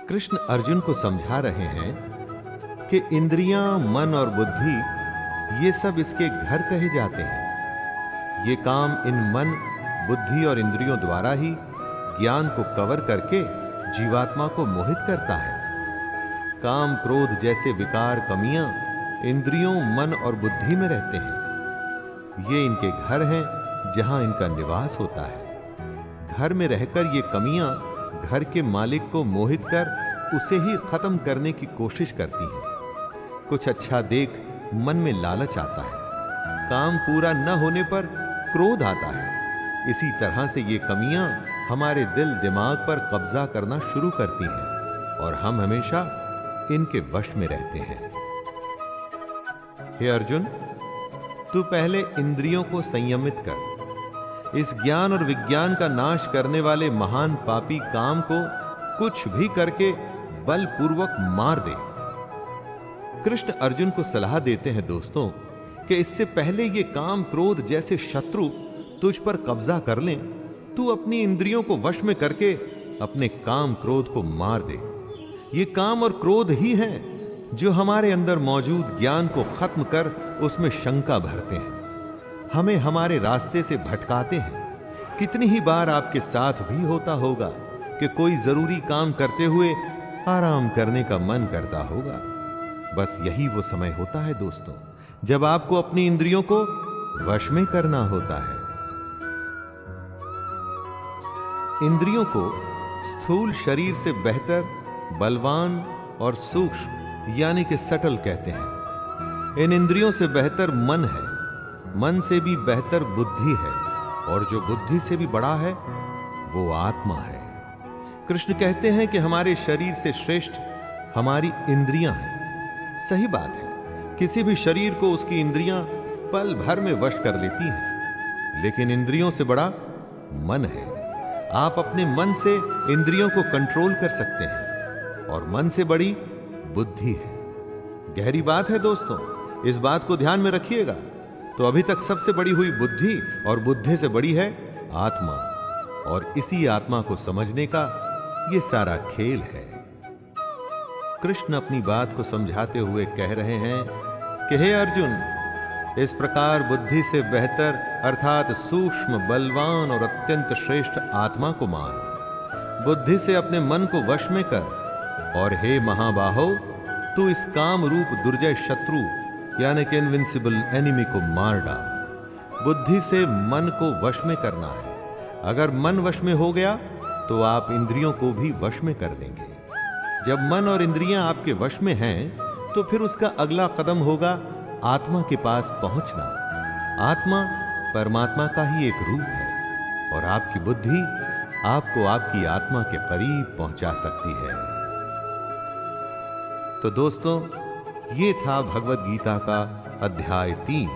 कृष्ण अर्जुन को समझा रहे हैं कि इंद्रियां, मन और बुद्धि ये सब इसके घर कहे जाते हैं। ये काम इन मन, बुद्धि और इंद्रियों द्वारा ही ज्ञान को कवर करके जीवात्मा को मोहित करता है। काम, क्रोध जैसे विकार, कमियां इंद्रियों, मन और बुद्धि में रहते हैं। ये इनके घर हैं जहां इनका निवास होता है। घर में रहकर ये कमियां घर के मालिक को मोहित कर उसे ही खत्म करने की कोशिश करती हैं। कुछ अच्छा देख मन में लालच आता है। काम पूरा न होने पर क्रोध आता है। इसी तरह से ये कमियां हमारे दिल, दिमाग पर कब्जा करना शुरू करती हैं और हम हमेशा इनके वश में रहते हैं। हे अर्जुन, तू पहले इंद्रियों को संयमित कर। इस ज्ञान और विज्ञान का नाश करने वाले महान पापी काम को कुछ भी करके बलपूर्वक मार दे। कृष्ण अर्जुन को सलाह देते हैं दोस्तों कि इससे पहले ये काम, क्रोध जैसे शत्रु तुझ पर कब्जा कर लें, तू अपनी इंद्रियों को वश में करके अपने काम, क्रोध को मार दे। ये काम और क्रोध ही हैं जो हमारे अंदर मौजूद ज्ञान को खत्म कर उसमें शंका भरते हैं, हमें हमारे रास्ते से भटकाते हैं। कितनी ही बार आपके साथ भी होता होगा कि कोई जरूरी काम करते हुए आराम करने का मन करता होगा। बस यही वो समय होता है दोस्तों, जब आपको अपनी इंद्रियों को वश में करना होता है। इंद्रियों को स्थूल शरीर से बेहतर, बलवान और सूक्ष्म यानी कि सटल कहते हैं। इन इंद्रियों से बेहतर मन है, मन से भी बेहतर बुद्धि है, और जो बुद्धि से भी बड़ा है वो आत्मा है। कृष्ण कहते हैं कि हमारे शरीर से श्रेष्ठ हमारी इंद्रियां हैं। सही बात है, किसी भी शरीर को उसकी इंद्रियां पल भर में वश कर लेती हैं, लेकिन इंद्रियों से बड़ा मन है। आप अपने मन से इंद्रियों को कंट्रोल कर सकते हैं, और मन से बड़ी बुद्धि है। गहरी बात है दोस्तों, इस बात को ध्यान में रखिएगा। तो अभी तक सबसे बड़ी हुई बुद्धि, और बुद्धि से बड़ी है आत्मा, और इसी आत्मा को समझने का ये सारा खेल है। कृष्ण अपनी बात को समझाते हुए कह रहे हैं कि हे अर्जुन, इस प्रकार बुद्धि से बेहतर अर्थात सूक्ष्म, बलवान और अत्यंत श्रेष्ठ आत्मा को मान। बुद्धि से अपने मन को वश में कर, और हे महाबाहो, तू इस काम रूप दुर्जय शत्रु यानी कि इनविंसिबल एनिमी को मार डाल। बुद्धि से मन को वश में करना है। अगर मन वश में हो गया तो आप इंद्रियों को भी वश में कर देंगे। जब मन और इंद्रियां आपके वश में हैं, तो फिर उसका अगला कदम होगा आत्मा के पास पहुंचना। आत्मा परमात्मा का ही एक रूप है, और आपकी बुद्धि आपको आपकी आत्मा के करीब पहुंचा सकती है। तो दोस्तों, ये था भगवद गीता का अध्याय 3।